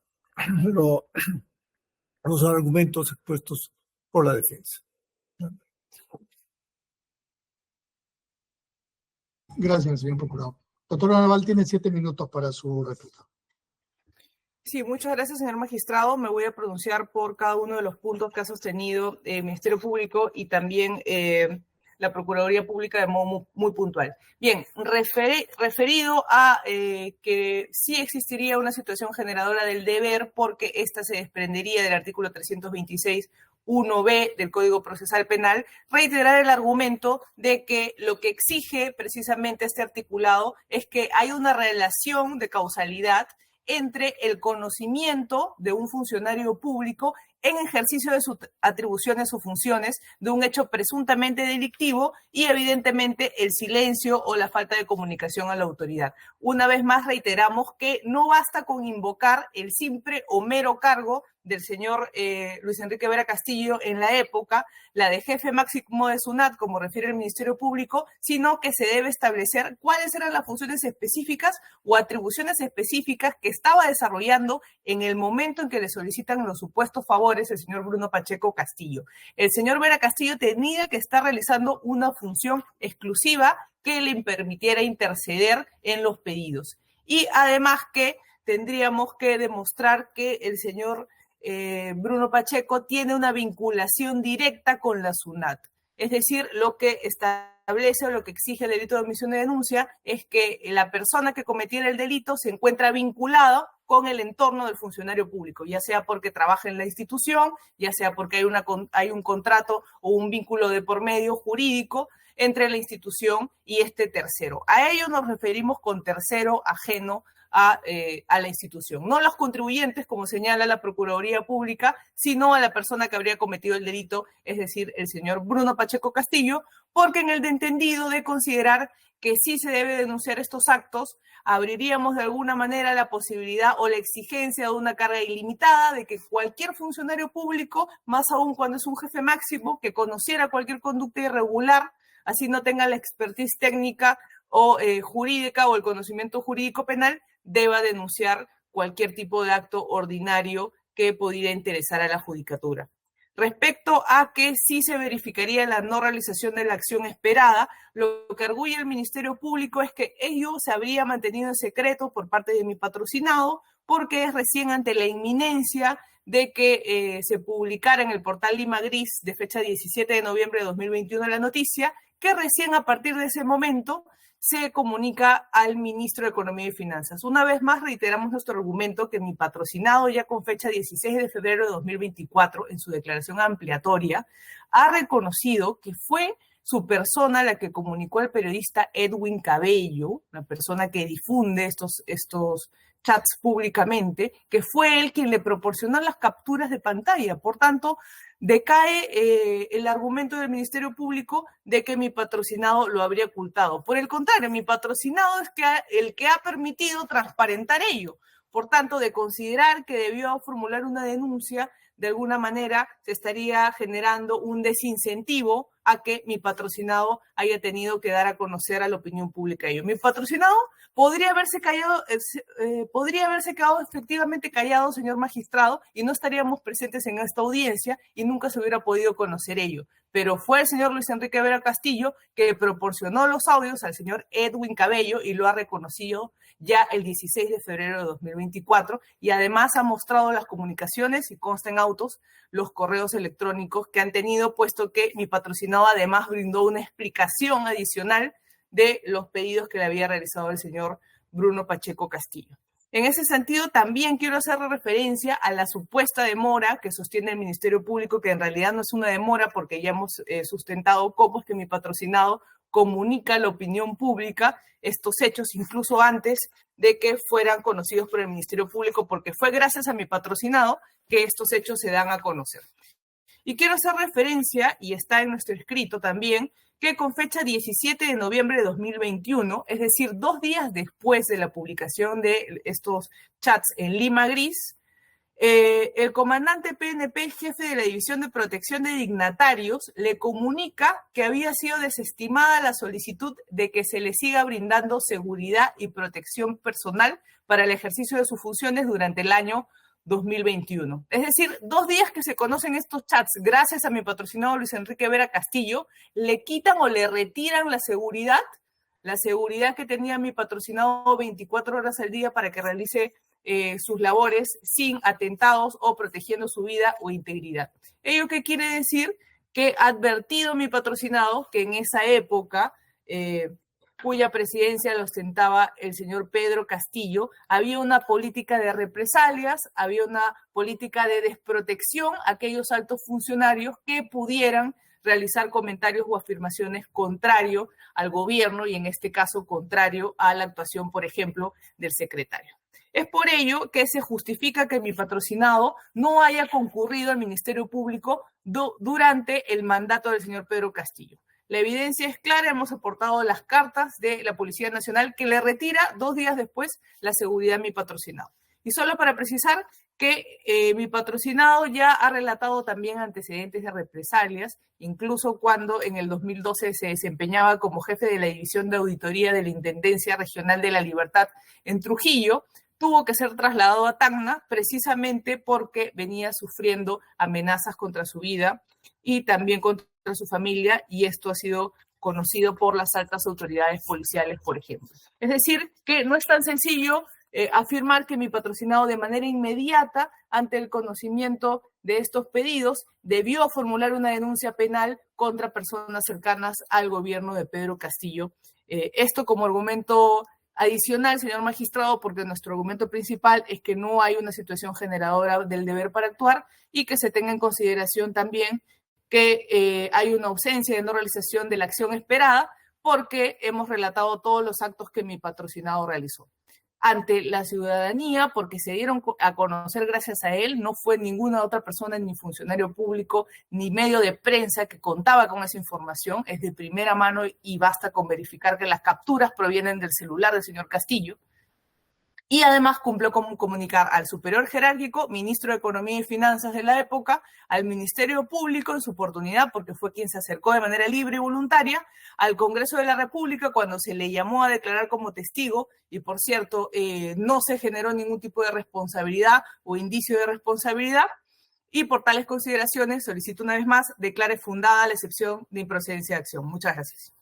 [SPEAKER 3] argumentos expuestos por la defensa.
[SPEAKER 1] Gracias, señor procurador. Doctora Naval tiene 7 minutos para su réplica.
[SPEAKER 4] Sí, muchas gracias, señor magistrado. Me voy a pronunciar por cada uno de los puntos que ha sostenido el Ministerio Público y también la Procuraduría Pública de modo muy puntual. Bien, referido a que sí existiría una situación generadora del deber porque esta se desprendería del artículo 326(1)b del Código Procesal Penal, reiterar el argumento de que lo que exige precisamente este articulado es que hay una relación de causalidad entre el conocimiento de un funcionario público en ejercicio de sus atribuciones o funciones de un hecho presuntamente delictivo y evidentemente el silencio o la falta de comunicación a la autoridad. Una vez más reiteramos que no basta con invocar el simple o mero cargo del señor Luis Enrique Vera Castillo en la época, la de jefe máximo de SUNAT, como refiere el Ministerio Público, sino que se debe establecer cuáles eran las funciones específicas o atribuciones específicas que estaba desarrollando en el momento en que le solicitan los supuestos favores el señor Bruno Pacheco Castillo. El señor Vera Castillo tenía que estar realizando una función exclusiva que le permitiera interceder en los pedidos. Y además que tendríamos que demostrar que el señor Bruno Pacheco tiene una vinculación directa con la SUNAT. Es decir, lo que establece o lo que exige el delito de omisión de denuncia es que la persona que cometiera el delito se encuentra vinculada con el entorno del funcionario público, ya sea porque trabaja en la institución, ya sea porque hay un contrato o un vínculo de por medio jurídico entre la institución y este tercero. A ello nos referimos con tercero ajeno a la institución. No los contribuyentes, como señala la Procuraduría Pública, sino a la persona que habría cometido el delito, es decir, el señor Bruno Pacheco Castillo, porque en el entendido de considerar que sí se debe denunciar estos actos, abriríamos de alguna manera la posibilidad o la exigencia de una carga ilimitada de que cualquier funcionario público, más aún cuando es un jefe máximo, que conociera cualquier conducta irregular, así no tenga la expertise técnica o jurídica o el conocimiento jurídico penal, deba denunciar cualquier tipo de acto ordinario que pudiera interesar a la judicatura. Respecto a que sí se verificaría la no realización de la acción esperada, lo que arguye el Ministerio Público es que ello se habría mantenido en secreto por parte de mi patrocinado, porque es recién ante la inminencia de que se publicara en el portal Lima Gris de fecha 17 de noviembre de 2021 la noticia, que recién a partir de ese momento se comunica al ministro de Economía y Finanzas. Una vez más reiteramos nuestro argumento que mi patrocinado, ya con fecha 16 de febrero de 2024, en su declaración ampliatoria, ha reconocido que fue su persona la que comunicó al periodista Edwin Cabello, la persona que difunde estos chats públicamente, que fue él quien le proporcionó las capturas de pantalla. Por tanto, decae el argumento del Ministerio Público de que mi patrocinado lo habría ocultado. Por el contrario, mi patrocinado es el que ha permitido transparentar ello. Por tanto, de considerar que debió formular una denuncia, de alguna manera se estaría generando un desincentivo a que mi patrocinado haya tenido que dar a conocer a la opinión pública ello. Mi patrocinado podría haberse quedado efectivamente callado, señor magistrado, y no estaríamos presentes en esta audiencia y nunca se hubiera podido conocer ello. Pero fue el señor Luis Enrique Vera Castillo que proporcionó los audios al señor Edwin Cabello y lo ha reconocido ya el 16 de febrero de 2024 y además ha mostrado las comunicaciones y consta en autos los correos electrónicos que han tenido, puesto que mi patrocinado además brindó una explicación adicional de los pedidos que le había realizado el señor Bruno Pacheco Castillo. En ese sentido, también quiero hacer referencia a la supuesta demora que sostiene el Ministerio Público, que en realidad no es una demora porque ya hemos sustentado cómo es que mi patrocinado comunica a la opinión pública estos hechos incluso antes de que fueran conocidos por el Ministerio Público, porque fue gracias a mi patrocinado que estos hechos se dan a conocer. Y quiero hacer referencia, y está en nuestro escrito también, que con fecha 17 de noviembre de 2021, es decir, 2 días después de la publicación de estos chats en Lima Gris, el comandante PNP, jefe de la División de Protección de Dignatarios, le comunica que había sido desestimada la solicitud de que se le siga brindando seguridad y protección personal para el ejercicio de sus funciones durante el año 2021. Es decir, 2 días que se conocen estos chats, gracias a mi patrocinado Luis Enrique Vera Castillo, le quitan o le retiran la seguridad que tenía mi patrocinado 24 horas al día para que realice sus labores sin atentados o protegiendo su vida o integridad. ¿Ello qué quiere decir? Que ha advertido mi patrocinado que en esa época, cuya presidencia lo ostentaba el señor Pedro Castillo, había una política de represalias, había una política de desprotección a aquellos altos funcionarios que pudieran realizar comentarios o afirmaciones contrario al gobierno y en este caso contrario a la actuación, por ejemplo, del secretario. Es por ello que se justifica que mi patrocinado no haya concurrido al Ministerio Público durante el mandato del señor Pedro Castillo. La evidencia es clara, hemos aportado las cartas de la Policía Nacional que le retira 2 días después la seguridad a mi patrocinado. Y solo para precisar que mi patrocinado ya ha relatado también antecedentes de represalias, incluso cuando en el 2012 se desempeñaba como jefe de la División de Auditoría de la Intendencia Regional de la Libertad en Trujillo, tuvo que ser trasladado a Tacna precisamente porque venía sufriendo amenazas contra su vida y también contra su familia, y esto ha sido conocido por las altas autoridades policiales, por ejemplo. Es decir, que no es tan sencillo afirmar que mi patrocinado de manera inmediata, ante el conocimiento de estos pedidos, debió formular una denuncia penal contra personas cercanas al gobierno de Pedro Castillo. Esto como argumento adicional, señor magistrado, porque nuestro argumento principal es que no hay una situación generadora del deber para actuar y que se tenga en consideración también que hay una ausencia de no realización de la acción esperada porque hemos relatado todos los actos que mi patrocinado realizó ante la ciudadanía, porque se dieron a conocer gracias a él, no fue ninguna otra persona, ni funcionario público, ni medio de prensa que contaba con esa información, es de primera mano y basta con verificar que las capturas provienen del celular del señor Castillo. Y además cumplió con comunicar al superior jerárquico, ministro de Economía y Finanzas de la época, al Ministerio Público en su oportunidad, porque fue quien se acercó de manera libre y voluntaria, al Congreso de la República cuando se le llamó a declarar como testigo, y por cierto, no se generó ningún tipo de responsabilidad o indicio de responsabilidad, y por tales consideraciones solicito una vez más declare fundada la excepción de improcedencia de acción. Muchas gracias.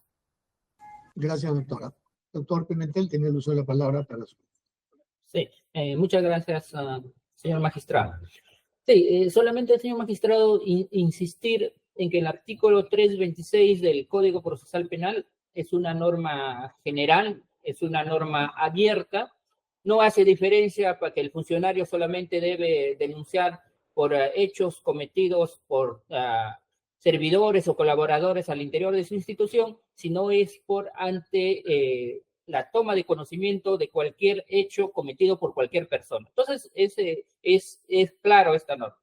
[SPEAKER 1] Gracias, doctora. Doctor Pimentel, tiene el uso de la palabra para su...
[SPEAKER 2] Sí, muchas gracias, señor magistrado. Sí, solamente, señor magistrado, insistir en que el artículo 326 del Código Procesal Penal es una norma general, es una norma abierta, no hace diferencia para que el funcionario solamente debe denunciar por hechos cometidos por servidores o colaboradores al interior de su institución, sino es por ante la toma de conocimiento de cualquier hecho cometido por cualquier persona. Entonces, es claro esta norma.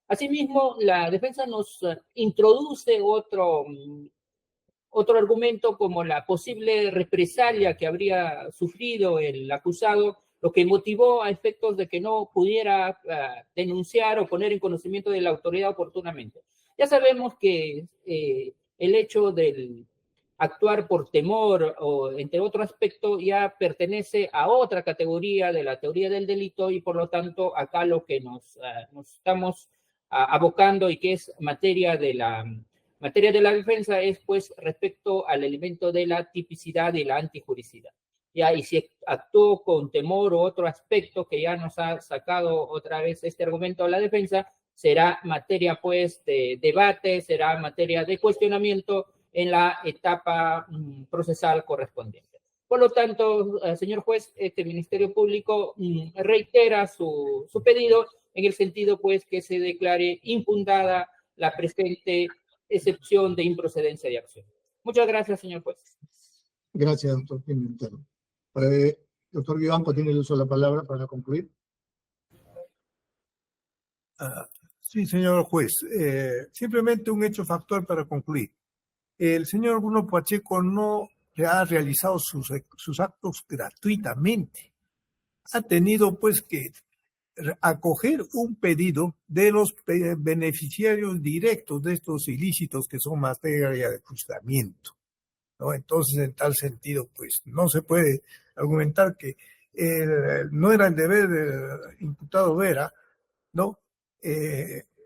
[SPEAKER 2] Asimismo, la defensa nos introduce otro argumento como la posible represalia que habría sufrido el acusado, lo que motivó a efectos de que no pudiera denunciar o poner en conocimiento de la autoridad oportunamente. Ya sabemos que el hecho del actuar por temor o entre otro aspecto ya pertenece a otra categoría de la teoría del delito y por lo tanto acá lo que nos estamos abocando y que es materia de la defensa es pues respecto al elemento de la tipicidad y la antijuricidad. Ya, y si actuó con temor o otro aspecto que ya nos ha sacado otra vez este argumento a la defensa, será materia pues de debate, será materia de cuestionamiento en la etapa procesal correspondiente. Por lo tanto, señor juez, este Ministerio Público reitera su pedido en el sentido pues que se declare infundada la presente excepción de improcedencia de acción. Muchas gracias, señor juez.
[SPEAKER 1] Gracias, doctor Pimentel. Doctor Vivanco, tiene el uso de la palabra para concluir.
[SPEAKER 3] Sí, señor juez. Simplemente un hecho factual para concluir. El señor Bruno Pacheco no ha realizado sus actos gratuitamente. Ha tenido pues que acoger un pedido de los beneficiarios directos de estos ilícitos que son materia de juzgamiento, ¿no? Entonces, en tal sentido, pues no se puede argumentar que no era el deber del imputado Vera, ¿no?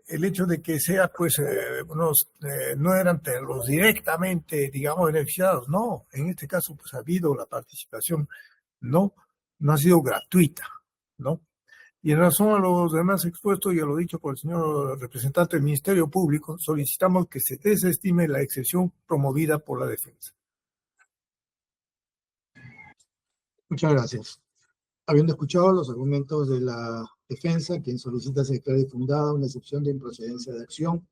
[SPEAKER 3] El hecho de que sea, pues, no eran los directamente, digamos, beneficiados, no. En este caso, pues, ha habido la participación, no ha sido gratuita, ¿no? Y en razón a los demás expuestos y a lo dicho por el señor representante del Ministerio Público, solicitamos que se desestime la excepción promovida por la defensa.
[SPEAKER 1] Muchas gracias. Habiendo escuchado los argumentos de la defensa, quien solicita se declare fundada una excepción de improcedencia de acción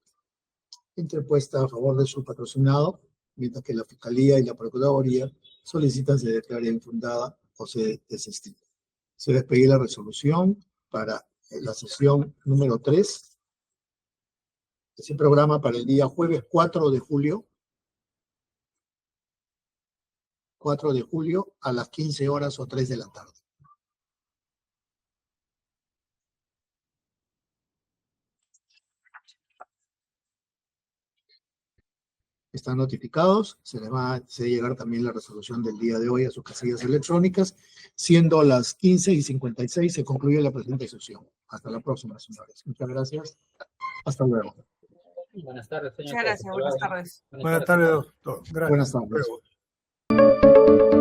[SPEAKER 1] interpuesta a favor de su patrocinado, mientras que la Fiscalía y la Procuraduría solicitan se declare infundada o se desestime. Se les pedí la resolución para la sesión número 3. Se programa para el día jueves 4 de julio. 4 de julio a las 15 horas o 3 de la tarde. Están notificados, se les va a hacer llegar también la resolución del día de hoy a sus casillas electrónicas, siendo las 15:56 se concluye la presente sesión. Hasta la próxima, señores. Muchas gracias. Hasta luego.
[SPEAKER 2] Buenas tardes, señor.
[SPEAKER 4] Muchas gracias, buenas tardes.
[SPEAKER 3] Buenas tardes, doctor. Gracias.
[SPEAKER 1] Buenas tardes.
[SPEAKER 3] Hasta luego.